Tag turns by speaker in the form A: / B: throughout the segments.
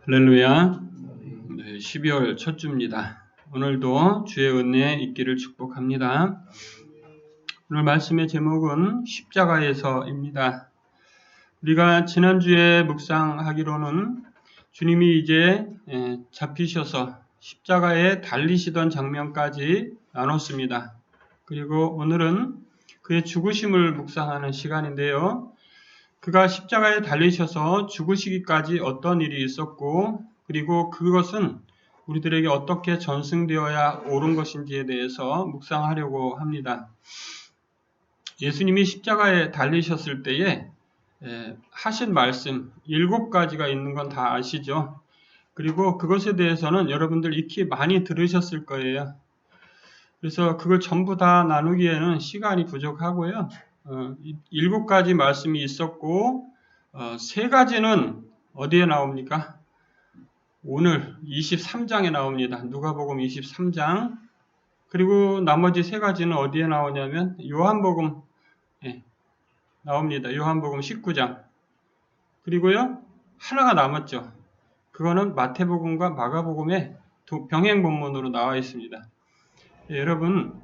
A: 할렐루야. 12월 첫 주입니다. 오늘도 주의 은혜 있기를 축복합니다. 오늘 말씀의 제목은 십자가에서입니다. 우리가 지난주에 묵상하기로는 주님이 이제 잡히셔서 십자가에 달리시던 장면까지 나눴습니다. 그리고 오늘은 그의 죽으심을 묵상하는 시간인데요. 그가 십자가에 달리셔서 죽으시기까지 어떤 일이 있었고, 그리고 그것은 우리들에게 어떻게 전승되어야 옳은 것인지에 대해서 묵상하려고 합니다. 예수님이 십자가에 달리셨을 때에 하신 말씀 7가지가 있는 건 다 아시죠? 그리고 그것에 대해서는 여러분들 익히 많이 들으셨을 거예요. 그래서 그걸 전부 다 나누기에는 시간이 부족하고요. 7가지 말씀이 있었고 3가지는 어디에 나옵니까? 오늘 23장에 나옵니다. 누가복음 23장. 그리고 나머지 3가지는 어디에 나오냐면 요한복음 나옵니다. 요한복음 19장. 그리고요 하나가 남았죠. 그거는 마태복음과 마가복음의 병행 본문으로 나와 있습니다. 여러분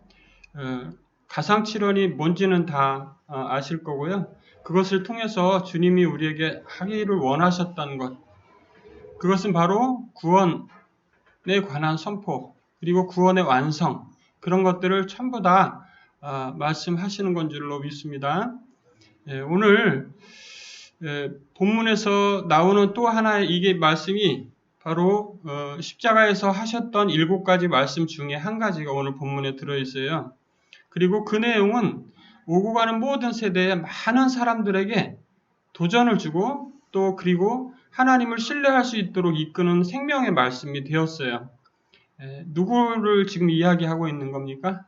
A: 가상칠언이 뭔지는 다 아실 거고요. 그것을 통해서 주님이 우리에게 하기를 원하셨던 것, 그것은 바로 구원에 관한 선포, 그리고 구원의 완성, 그런 것들을 전부 다 말씀하시는 건 줄로 믿습니다. 오늘 본문에서 나오는 또 하나의 이게 말씀이 바로 십자가에서 하셨던 7가지 말씀 중에 한 가지가 오늘 본문에 들어있어요. 그리고 그 내용은 오고 가는 모든 세대의 많은 사람들에게 도전을 주고 또 그리고 하나님을 신뢰할 수 있도록 이끄는 생명의 말씀이 되었어요. 누구를 지금 이야기하고 있는 겁니까?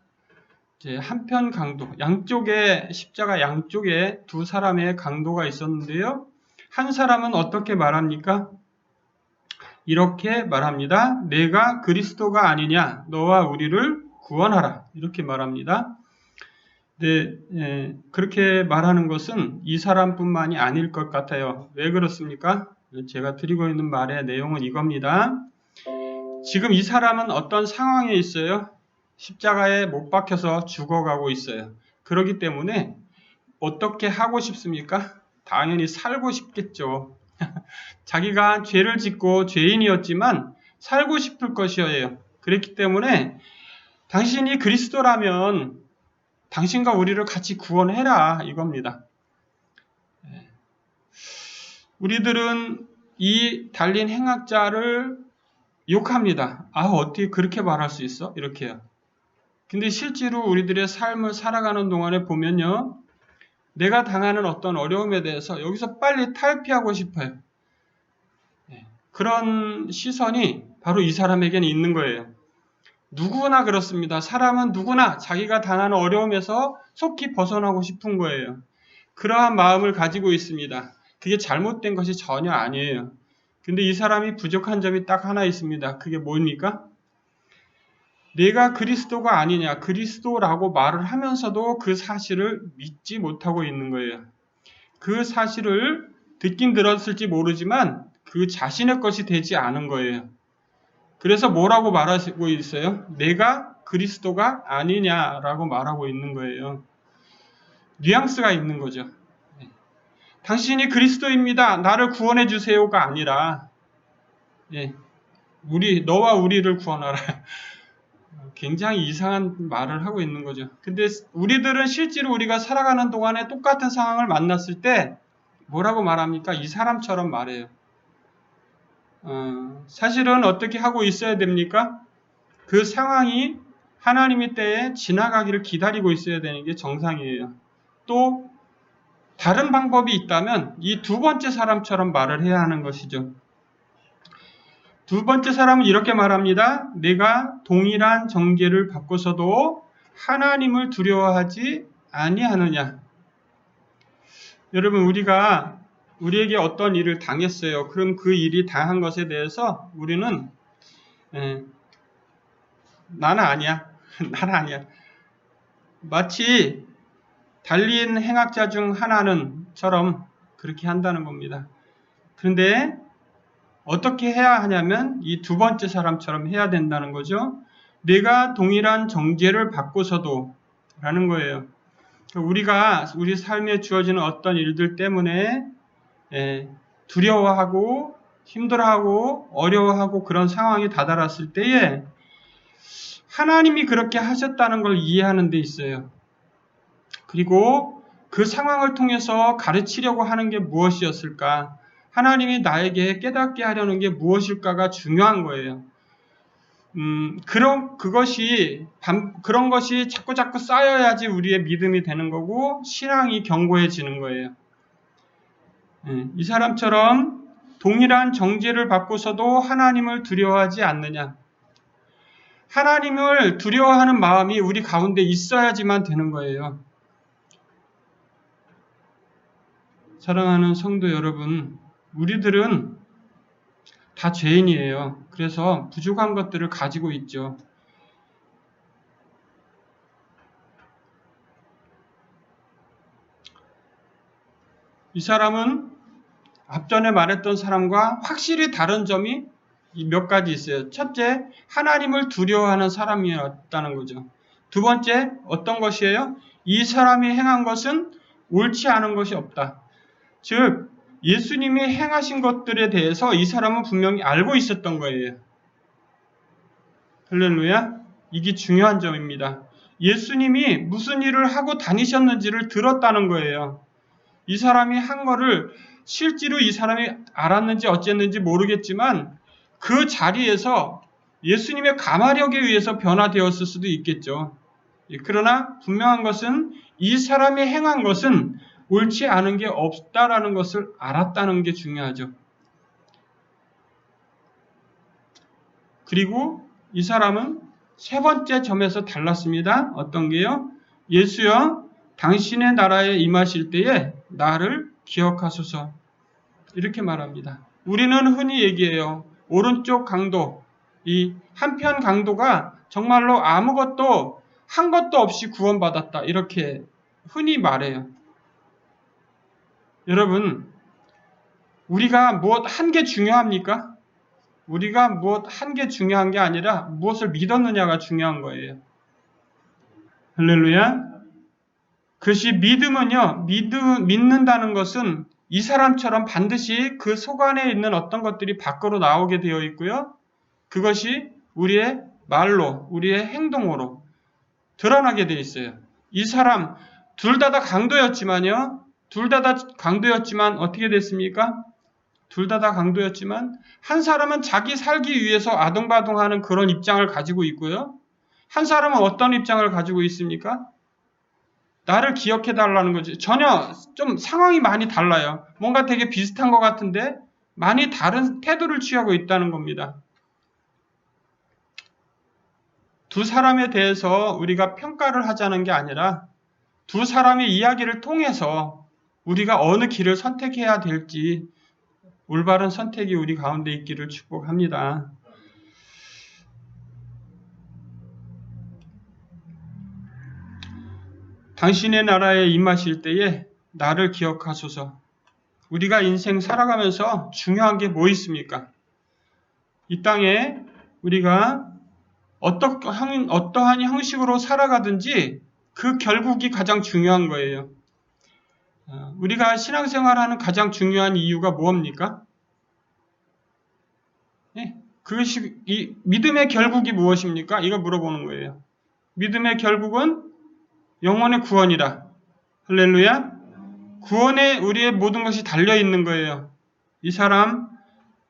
A: 이제 한편 강도, 양쪽에 십자가 양쪽에 두 사람의 강도가 있었는데요. 한 사람은 어떻게 말합니까? 이렇게 말합니다. 내가 그리스도가 아니냐? 너와 우리를 구원하라. 이렇게 말합니다. 네, 그렇게 말하는 것은 이 사람뿐만이 아닐 것 같아요. 왜 그렇습니까? 제가 드리고 있는 말의 내용은 이겁니다. 지금 이 사람은 어떤 상황에 있어요? 십자가에 못 박혀서 죽어가고 있어요. 그렇기 때문에 어떻게 하고 싶습니까? 당연히 살고 싶겠죠. 자기가 죄를 짓고 죄인이었지만 살고 싶을 것이에요. 그렇기 때문에 당신이 그리스도라면 당신과 우리를 같이 구원해라 이겁니다. 우리들은 이 달린 행악자를 욕합니다. 어떻게 그렇게 말할 수 있어? 이렇게요. 근데 실제로 우리들의 삶을 살아가는 동안에 보면요. 내가 당하는 어떤 어려움에 대해서 여기서 빨리 탈피하고 싶어요. 그런 시선이 바로 이 사람에게는 있는 거예요. 누구나 그렇습니다. 사람은 누구나 자기가 당하는 어려움에서 속히 벗어나고 싶은 거예요. 그러한 마음을 가지고 있습니다. 그게 잘못된 것이 전혀 아니에요. 근데 이 사람이 부족한 점이 딱 하나 있습니다. 그게 뭡니까? 내가 그리스도가 아니냐, 그리스도라고 말을 하면서도 그 사실을 믿지 못하고 있는 거예요. 그 사실을 듣긴 들었을지 모르지만 그 자신의 것이 되지 않은 거예요. 그래서 뭐라고 말하고 있어요? 내가 그리스도가 아니냐라고 말하고 있는 거예요. 뉘앙스가 있는 거죠. 당신이 그리스도입니다. 나를 구원해 주세요가 아니라 너와 우리를 구원하라. 굉장히 이상한 말을 하고 있는 거죠. 근데 우리들은 실제로 우리가 살아가는 동안에 똑같은 상황을 만났을 때 뭐라고 말합니까? 이 사람처럼 말해요. 사실은 어떻게 하고 있어야 됩니까? 그 상황이 하나님의 때에 지나가기를 기다리고 있어야 되는 게 정상이에요. 또 다른 방법이 있다면 이 두 번째 사람처럼 말을 해야 하는 것이죠. 두 번째 사람은 이렇게 말합니다. 내가 동일한 정죄를 받고서도 하나님을 두려워하지 아니하느냐. 여러분 우리에게 어떤 일을 당했어요. 그럼 그 일이 당한 것에 대해서 우리는 나는 아니야. 나는 아니야. 마치 달린 행악자 중 하나는처럼 그렇게 한다는 겁니다. 그런데 어떻게 해야 하냐면 이 두 번째 사람처럼 해야 된다는 거죠. 내가 동일한 정죄를 받고서도 라는 거예요. 우리가 우리 삶에 주어지는 어떤 일들 때문에 두려워하고 힘들어하고 어려워하고 그런 상황이 다다랐을 때에 하나님이 그렇게 하셨다는 걸 이해하는 데 있어요. 그리고 그 상황을 통해서 가르치려고 하는 게 무엇이었을까? 하나님이 나에게 깨닫게 하려는 게 무엇일까가 중요한 거예요. 그런 것이 자꾸 쌓여야지 우리의 믿음이 되는 거고 신앙이 견고해지는 거예요. 이 사람처럼 동일한 정죄를 받고서도 하나님을 두려워하지 않느냐? 하나님을 두려워하는 마음이 우리 가운데 있어야지만 되는 거예요. 사랑하는 성도 여러분, 우리들은 다 죄인이에요. 그래서 부족한 것들을 가지고 있죠. 이 사람은 앞전에 말했던 사람과 확실히 다른 점이 몇 가지 있어요. 첫째, 하나님을 두려워하는 사람이었다는 거죠. 두 번째, 어떤 것이에요? 이 사람이 행한 것은 옳지 않은 것이 없다. 즉, 예수님이 행하신 것들에 대해서 이 사람은 분명히 알고 있었던 거예요. 할렐루야. 이게 중요한 점입니다. 예수님이 무슨 일을 하고 다니셨는지를 들었다는 거예요. 이 사람이 한 거를 실제로 이 사람이 알았는지 어쨌는지 모르겠지만 그 자리에서 예수님의 가마력에 의해서 변화되었을 수도 있겠죠. 그러나 분명한 것은 이 사람이 행한 것은 옳지 않은 게 없다라는 것을 알았다는 게 중요하죠. 그리고 이 사람은 세 번째 점에서 달랐습니다. 어떤 게요? 예수여, 당신의 나라에 임하실 때에 나를 기억하소서. 이렇게 말합니다. 우리는 흔히 얘기해요. 오른쪽 강도, 이 한편 강도가 정말로 아무것도 한 것도 없이 구원받았다. 이렇게 흔히 말해요. 여러분, 우리가 무엇 한 게 중요합니까? 우리가 무엇 한 게 중요한 게 아니라 무엇을 믿었느냐가 중요한 거예요. 할렐루야. 그것이 믿음은요, 믿는다는 것은 이 사람처럼 반드시 그 속 안에 있는 어떤 것들이 밖으로 나오게 되어 있고요. 그것이 우리의 말로, 우리의 행동으로 드러나게 되어 있어요. 이 사람 둘 다 강도였지만요. 둘 다 강도였지만 어떻게 됐습니까? 둘 다 강도였지만 한 사람은 자기 살기 위해서 아동바동하는 그런 입장을 가지고 있고요. 한 사람은 어떤 입장을 가지고 있습니까? 나를 기억해달라는 거지. 전혀 좀 상황이 많이 달라요. 뭔가 되게 비슷한 것 같은데 많이 다른 태도를 취하고 있다는 겁니다. 두 사람에 대해서 우리가 평가를 하자는 게 아니라 두 사람의 이야기를 통해서 우리가 어느 길을 선택해야 될지 올바른 선택이 우리 가운데 있기를 축복합니다. 당신의 나라에 임하실 때에 나를 기억하소서. 우리가 인생 살아가면서 중요한 게 뭐 있습니까? 이 땅에 우리가 어떠한 형식으로 살아가든지 그 결국이 가장 중요한 거예요. 우리가 신앙생활하는 가장 중요한 이유가 뭡니까? 그것이 이 믿음의 결국이 무엇입니까? 이거 물어보는 거예요. 믿음의 결국은 영혼의 구원이라. 할렐루야. 구원에 우리의 모든 것이 달려 있는 거예요. 이 사람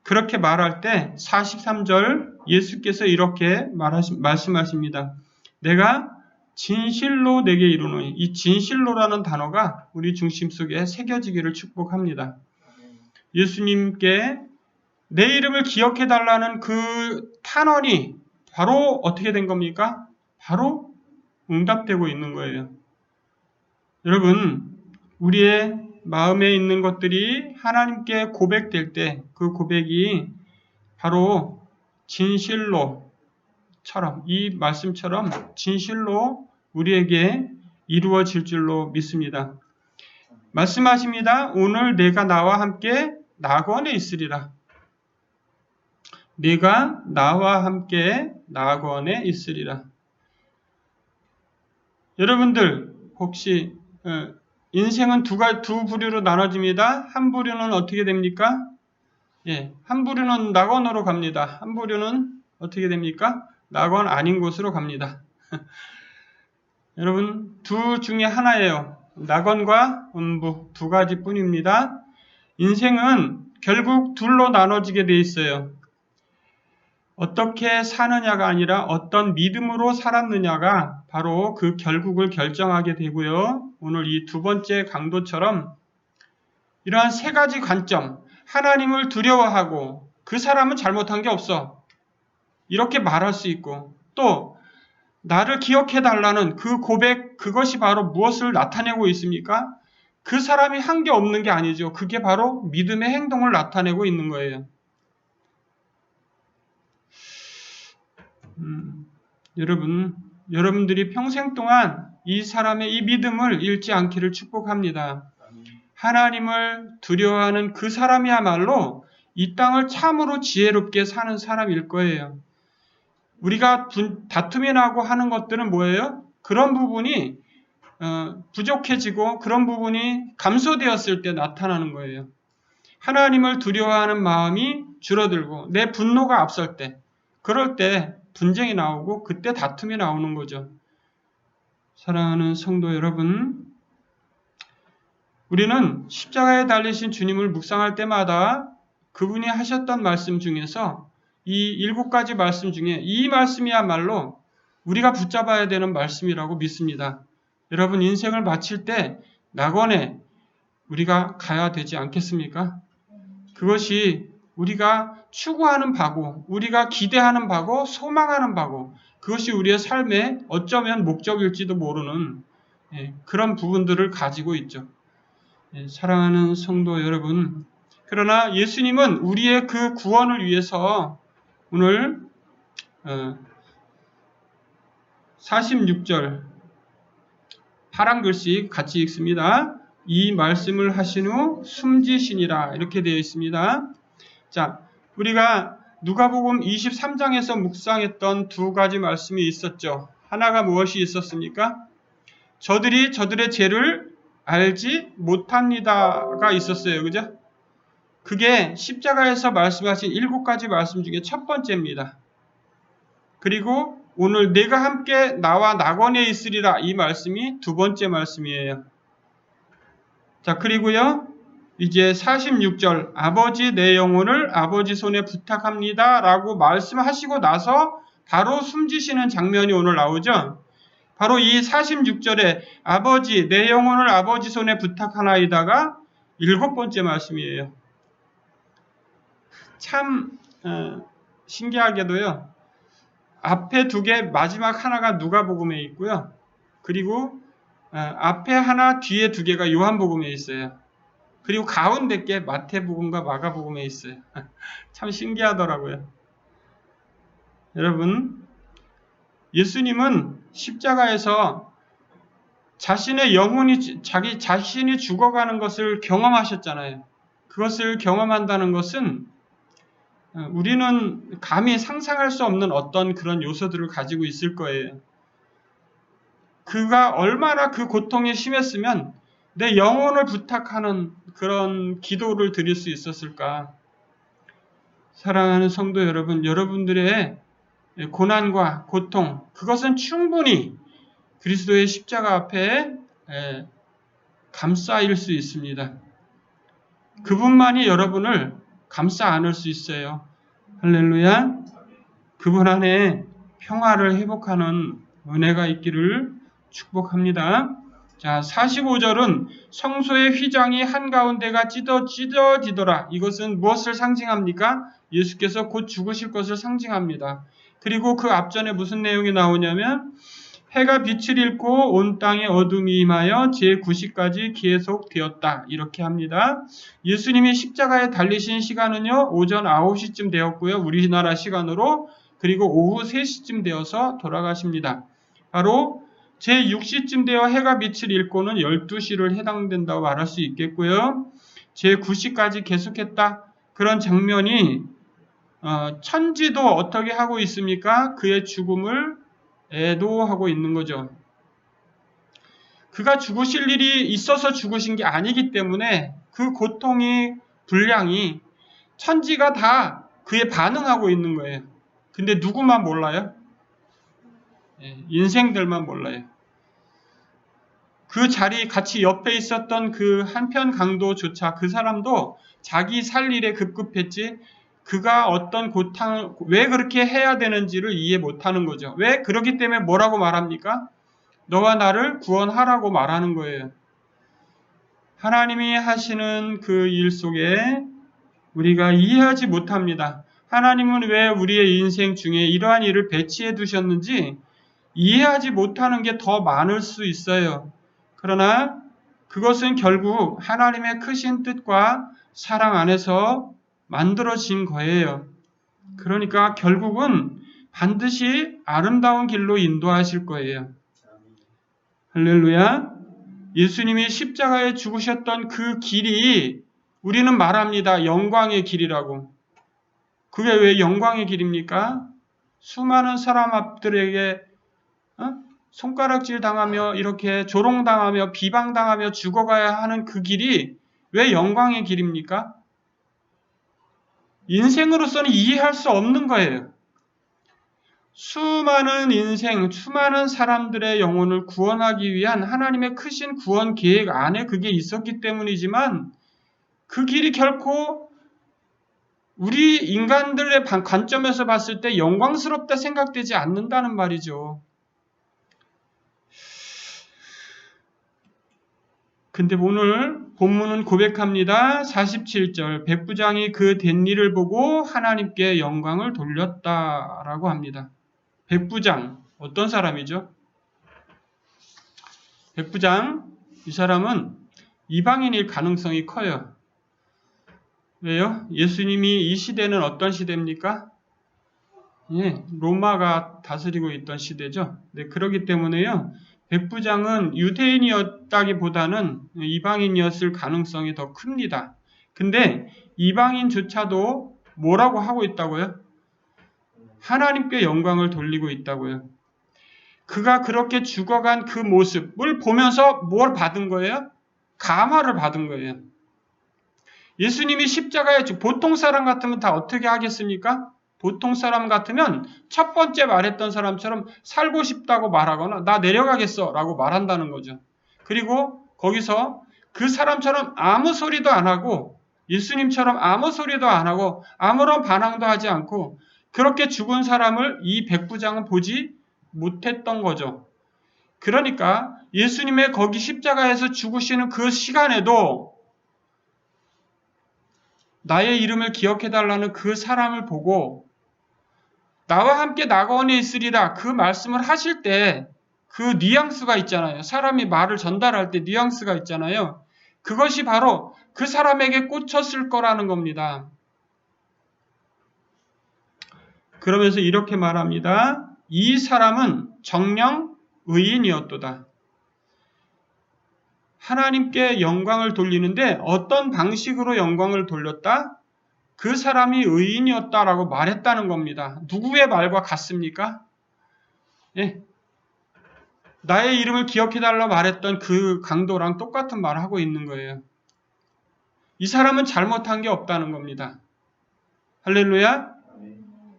A: 그렇게 말할 때 43절 예수께서 이렇게 말씀하십니다. 내가 진실로 내게 이르노니. 이 진실로라는 단어가 우리 중심 속에 새겨지기를 축복합니다. 예수님께 내 이름을 기억해달라는 그 탄원이 바로 어떻게 된 겁니까? 바로 응답되고 있는 거예요. 여러분, 우리의 마음에 있는 것들이 하나님께 고백될 때 그 고백이 바로 진실로처럼, 이 말씀처럼 진실로 우리에게 이루어질 줄로 믿습니다. 말씀하십니다. 오늘 내가 나와 함께 낙원에 있으리라. 네가 나와 함께 낙원에 있으리라. 여러분들 혹시 인생은 두 부류로 나눠집니다. 한 부류는 어떻게 됩니까? 한 부류는 낙원으로 갑니다. 한 부류는 어떻게 됩니까? 낙원 아닌 곳으로 갑니다. 여러분, 두 중에 하나예요. 낙원과 음부 두 가지뿐입니다. 인생은 결국 둘로 나눠지게 돼 있어요. 어떻게 사느냐가 아니라 어떤 믿음으로 살았느냐가 바로 그 결국을 결정하게 되고요. 오늘 이 두 번째 강도처럼 이러한 세 가지 관점, 하나님을 두려워하고 그 사람은 잘못한 게 없어. 이렇게 말할 수 있고 또 나를 기억해달라는 그 고백, 그것이 바로 무엇을 나타내고 있습니까? 그 사람이 한 게 없는 게 아니죠. 그게 바로 믿음의 행동을 나타내고 있는 거예요. 여러분들이 평생 동안 이 사람의 이 믿음을 잃지 않기를 축복합니다. 하나님을 두려워하는 그 사람이야말로 이 땅을 참으로 지혜롭게 사는 사람일 거예요. 우리가 다툼이 나고 하는 것들은 뭐예요? 그런 부분이 부족해지고 그런 부분이 감소되었을 때 나타나는 거예요. 하나님을 두려워하는 마음이 줄어들고 내 분노가 앞설 때, 그럴 때 분쟁이 나오고 그때 다툼이 나오는 거죠. 사랑하는 성도 여러분, 우리는 십자가에 달리신 주님을 묵상할 때마다 그분이 하셨던 말씀 중에서 이 7가지 말씀 중에 이 말씀이야말로 우리가 붙잡아야 되는 말씀이라고 믿습니다. 여러분, 인생을 마칠 때 낙원에 우리가 가야 되지 않겠습니까? 그것이 우리가 추구하는 바고, 우리가 기대하는 바고, 소망하는 바고, 그것이 우리의 삶의 어쩌면 목적일지도 모르는 그런 부분들을 가지고 있죠. 사랑하는 성도 여러분, 그러나 예수님은 우리의 그 구원을 위해서 오늘 46절 파란 글씨 같이 읽습니다. 이 말씀을 하신 후 숨지시니라 이렇게 되어 있습니다. 자, 우리가 누가복음 23장에서 묵상했던 두 가지 말씀이 있었죠. 하나가 무엇이 있었습니까? 저들이 저들의 죄를 알지 못합니다가 있었어요. 그죠? 그게 십자가에서 말씀하신 7가지 말씀 중에 첫 번째입니다. 그리고 오늘 내가 함께 나와 낙원에 있으리라 이 말씀이 두 번째 말씀이에요. 자, 그리고요. 이제 46절 아버지 내 영혼을 아버지 손에 부탁합니다 라고 말씀하시고 나서 바로 숨지시는 장면이 오늘 나오죠. 바로 이 46절에 아버지 내 영혼을 아버지 손에 부탁하나이다가 7번째 말씀이에요. 참 신기하게도요. 앞에 두 개 마지막 하나가 누가복음에 있고요. 그리고 앞에 하나 뒤에 두 개가 요한복음에 있어요. 그리고 가운데 게 마태복음과 마가복음에 있어요. 참 신기하더라고요. 여러분, 예수님은 십자가에서 자신의 영혼이 자신이 죽어가는 것을 경험하셨잖아요. 그것을 경험한다는 것은 우리는 감히 상상할 수 없는 어떤 그런 요소들을 가지고 있을 거예요. 그가 얼마나 그 고통이 심했으면 내 영혼을 부탁하는 그런 기도를 드릴 수 있었을까? 사랑하는 성도 여러분, 여러분들의 고난과 고통, 그것은 충분히 그리스도의 십자가 앞에 감싸일 수 있습니다. 그분만이 여러분을 감싸 안을 수 있어요. 할렐루야. 그분 안에 평화를 회복하는 은혜가 있기를 축복합니다. 자, 45절은 성소의 휘장이 한가운데가 찢어지더라. 이것은 무엇을 상징합니까? 예수께서 곧 죽으실 것을 상징합니다. 그리고 그 앞전에 무슨 내용이 나오냐면 해가 빛을 잃고 온 땅에 어둠이 임하여 제9시까지 계속되었다. 이렇게 합니다. 예수님이 십자가에 달리신 시간은요. 오전 9시쯤 되었고요. 우리나라 시간으로. 그리고 오후 3시쯤 되어서 돌아가십니다. 바로 제6시쯤 되어 해가 빛을 잃고는 12시를 해당된다고 말할 수 있겠고요. 제9시까지 계속했다. 그런 장면이 천지도 어떻게 하고 있습니까? 그의 죽음을 애도하고 있는 거죠. 그가 죽으실 일이 있어서 죽으신 게 아니기 때문에 그 고통이, 분량이 천지가 다 그에 반응하고 있는 거예요. 근데 누구만 몰라요? 인생들만 몰라요. 그 자리 같이 옆에 있었던 그 한편 강도조차 그 사람도 자기 살 일에 급급했지 그가 어떤 고통을 왜 그렇게 해야 되는지를 이해 못하는 거죠. 왜? 그러기 때문에 뭐라고 말합니까? 너와 나를 구원하라고 말하는 거예요. 하나님이 하시는 그 일 속에 우리가 이해하지 못합니다. 하나님은 왜 우리의 인생 중에 이러한 일을 배치해 두셨는지 이해하지 못하는 게 더 많을 수 있어요. 그러나 그것은 결국 하나님의 크신 뜻과 사랑 안에서 만들어진 거예요. 그러니까 결국은 반드시 아름다운 길로 인도하실 거예요. 할렐루야. 예수님이 십자가에 죽으셨던 그 길이 우리는 말합니다. 영광의 길이라고. 그게 왜 영광의 길입니까? 수많은 사람 앞들에게 손가락질 당하며 이렇게 조롱당하며 비방당하며 죽어가야 하는 그 길이 왜 영광의 길입니까? 인생으로서는 이해할 수 없는 거예요. 수많은 인생, 수많은 사람들의 영혼을 구원하기 위한 하나님의 크신 구원 계획 안에 그게 있었기 때문이지만 그 길이 결코 우리 인간들의 관점에서 봤을 때 영광스럽다 생각되지 않는다는 말이죠. 근데 오늘 본문은 고백합니다. 47절 백부장이 그 된 일을 보고 하나님께 영광을 돌렸다라고 합니다. 백부장 어떤 사람이죠? 백부장 이 사람은 이방인일 가능성이 커요. 왜요? 예수님이 이 시대는 어떤 시대입니까? 로마가 다스리고 있던 시대죠. 네, 그렇기 때문에요. 백부장은 유대인이었다기보다는 이방인이었을 가능성이 더 큽니다. 근데 이방인조차도 뭐라고 하고 있다고요? 하나님께 영광을 돌리고 있다고요. 그가 그렇게 죽어간 그 모습을 보면서 뭘 받은 거예요? 감화를 받은 거예요. 예수님이 십자가에 보통 사람 같으면 다 어떻게 하겠습니까? 보통 사람 같으면 첫 번째 말했던 사람처럼 살고 싶다고 말하거나 나 내려가겠어 라고 말한다는 거죠. 그리고 거기서 그 사람처럼 아무 소리도 안 하고 예수님처럼 아무 소리도 안 하고 아무런 반항도 하지 않고 그렇게 죽은 사람을 이 백부장은 보지 못했던 거죠. 그러니까 예수님의 거기 십자가에서 죽으시는 그 시간에도 나의 이름을 기억해달라는 그 사람을 보고 나와 함께 낙원에 있으리라 그 말씀을 하실 때 그 뉘앙스가 있잖아요. 사람이 말을 전달할 때 뉘앙스가 있잖아요. 그것이 바로 그 사람에게 꽂혔을 거라는 겁니다. 그러면서 이렇게 말합니다. 이 사람은 정녕 의인이었도다. 하나님께 영광을 돌리는데 어떤 방식으로 영광을 돌렸다? 그 사람이 의인이었다라고 말했다는 겁니다. 누구의 말과 같습니까? 나의 이름을 기억해달라 말했던 그 강도랑 똑같은 말을 하고 있는 거예요. 이 사람은 잘못한 게 없다는 겁니다. 할렐루야?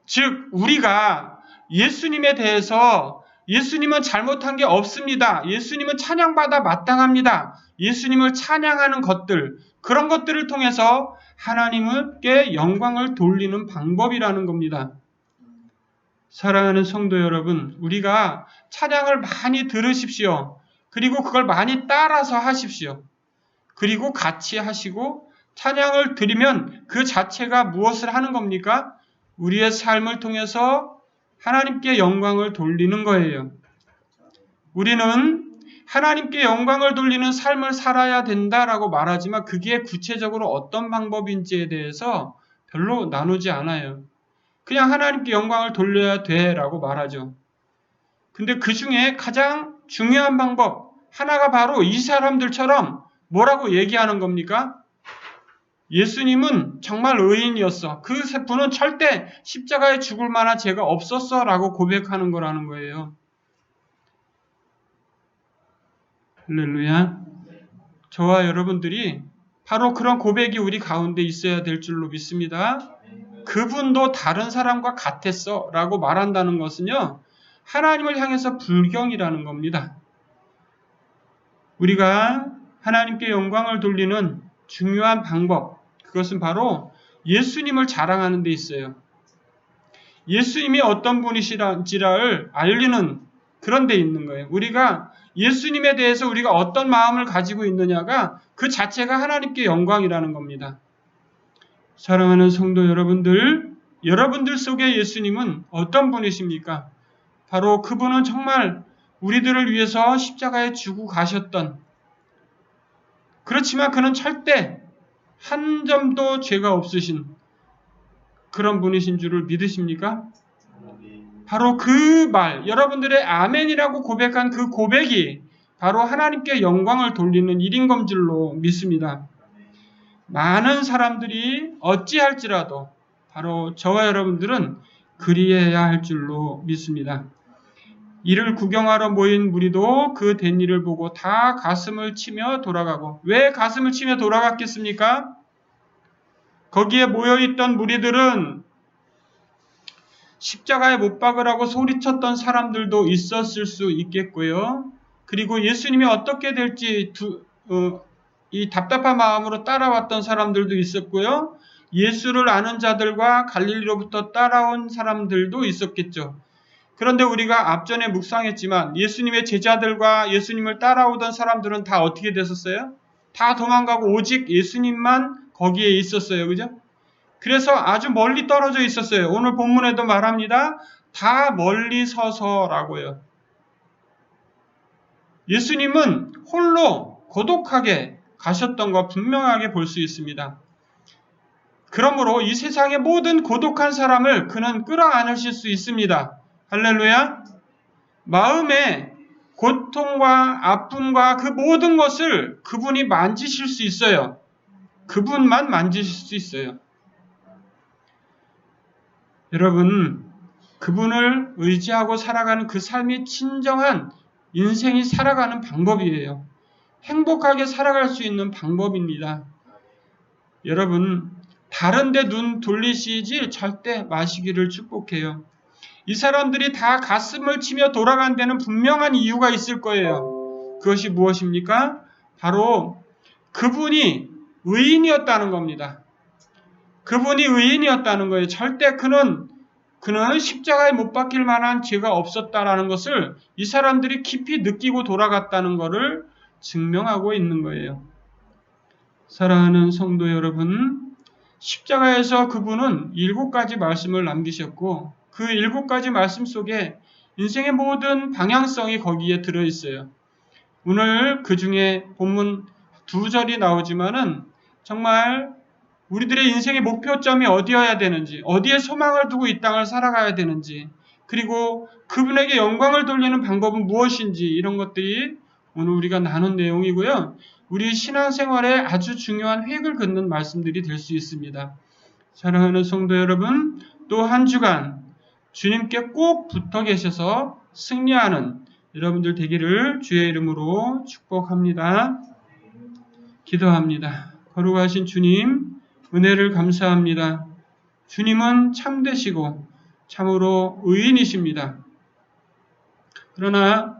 A: 즉 우리가 예수님에 대해서 예수님은 잘못한 게 없습니다. 예수님은 찬양받아 마땅합니다. 예수님을 찬양하는 것들, 그런 것들을 통해서 하나님께 영광을 돌리는 방법이라는 겁니다. 사랑하는 성도 여러분, 우리가 찬양을 많이 들으십시오. 그리고 그걸 많이 따라서 하십시오. 그리고 같이 하시고 찬양을 드리면 그 자체가 무엇을 하는 겁니까? 우리의 삶을 통해서 하나님께 영광을 돌리는 거예요. 우리는 하나님께 영광을 돌리는 삶을 살아야 된다라고 말하지만 그게 구체적으로 어떤 방법인지에 대해서 별로 나누지 않아요. 그냥 하나님께 영광을 돌려야 돼라고 말하죠. 근데 그 중에 가장 중요한 방법 하나가 바로 이 사람들처럼 뭐라고 얘기하는 겁니까? 예수님은 정말 의인이었어. 그 분은 절대 십자가에 죽을 만한 죄가 없었어 라고 고백하는 거라는 거예요. 할렐루야. 저와 여러분들이 바로 그런 고백이 우리 가운데 있어야 될 줄로 믿습니다. 그분도 다른 사람과 같았어 라고 말한다는 것은요, 하나님을 향해서 불경이라는 겁니다. 우리가 하나님께 영광을 돌리는 중요한 방법, 그것은 바로 예수님을 자랑하는 데 있어요. 예수님이 어떤 분이시지를 알리는 그런 데 있는 거예요. 우리가 예수님에 대해서 우리가 어떤 마음을 가지고 있느냐가 그 자체가 하나님께 영광이라는 겁니다. 사랑하는 성도 여러분들 속에 예수님은 어떤 분이십니까? 바로 그분은 정말 우리들을 위해서 십자가에 죽고 가셨던, 그렇지만 그는 절대 한 점도 죄가 없으신 그런 분이신 줄을 믿으십니까? 바로 그 말, 여러분들의 아멘이라고 고백한 그 고백이 바로 하나님께 영광을 돌리는 일인 검줄로 믿습니다. 많은 사람들이 어찌할지라도 바로 저와 여러분들은 그리해야 할 줄로 믿습니다. 이를 구경하러 모인 무리도 그 된 일을 보고 다 가슴을 치며 돌아가고, 왜 가슴을 치며 돌아갔겠습니까? 거기에 모여있던 무리들은 십자가에 못 박으라고 소리쳤던 사람들도 있었을 수 있겠고요. 그리고 예수님이 어떻게 될지 이 답답한 마음으로 따라왔던 사람들도 있었고요. 예수를 아는 자들과 갈릴리로부터 따라온 사람들도 있었겠죠. 그런데 우리가 앞전에 묵상했지만 예수님의 제자들과 예수님을 따라오던 사람들은 다 어떻게 됐었어요? 다 도망가고 오직 예수님만 거기에 있었어요. 그죠? 그래서 아주 멀리 떨어져 있었어요. 오늘 본문에도 말합니다. 다 멀리 서서라고요. 예수님은 홀로 고독하게 가셨던 거 분명하게 볼 수 있습니다. 그러므로 이 세상의 모든 고독한 사람을 그는 끌어안으실 수 있습니다. 할렐루야. 마음의 고통과 아픔과 그 모든 것을 그분이 만지실 수 있어요. 그분만 만지실 수 있어요. 여러분, 그분을 의지하고 살아가는 그 삶이 진정한 인생이 살아가는 방법이에요. 행복하게 살아갈 수 있는 방법입니다. 여러분, 다른 데 눈 돌리시지 절대 마시기를 축복해요. 이 사람들이 다 가슴을 치며 돌아간 데는 분명한 이유가 있을 거예요. 그것이 무엇입니까? 바로 그분이 의인이었다는 겁니다. 그분이 의인이었다는 거예요. 절대 그는 십자가에 못 박힐 만한 죄가 없었다라는 것을 이 사람들이 깊이 느끼고 돌아갔다는 것을 증명하고 있는 거예요. 사랑하는 성도 여러분, 십자가에서 그분은 7가지 말씀을 남기셨고 그 7가지 말씀 속에 인생의 모든 방향성이 거기에 들어있어요. 오늘 그 중에 본문 2절이 나오지만은 정말 우리들의 인생의 목표점이 어디여야 되는지, 어디에 소망을 두고 이 땅을 살아가야 되는지, 그리고 그분에게 영광을 돌리는 방법은 무엇인지, 이런 것들이 오늘 우리가 나눈 내용이고요. 우리 신앙생활에 아주 중요한 획을 긋는 말씀들이 될 수 있습니다. 사랑하는 성도 여러분, 또 한 주간 주님께 꼭 붙어 계셔서 승리하는 여러분들 되기를 주의 이름으로 축복합니다. 기도합니다. 거룩하신 주님, 은혜를 감사합니다. 주님은 참되시고 참으로 의인이십니다. 그러나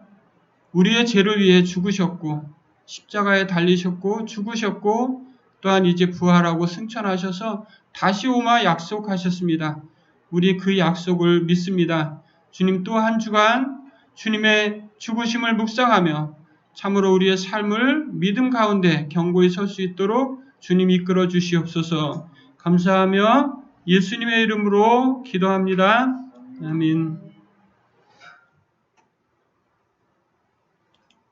A: 우리의 죄를 위해 죽으셨고 십자가에 달리셨고 죽으셨고 또한 이제 부활하고 승천하셔서 다시 오마 약속하셨습니다. 우리 그 약속을 믿습니다. 주님 또 한 주간 주님의 죽으심을 묵상하며 참으로 우리의 삶을 믿음 가운데 견고히 설 수 있도록 주님 이끌어 주시옵소서. 감사하며 예수님의 이름으로 기도합니다. 아멘.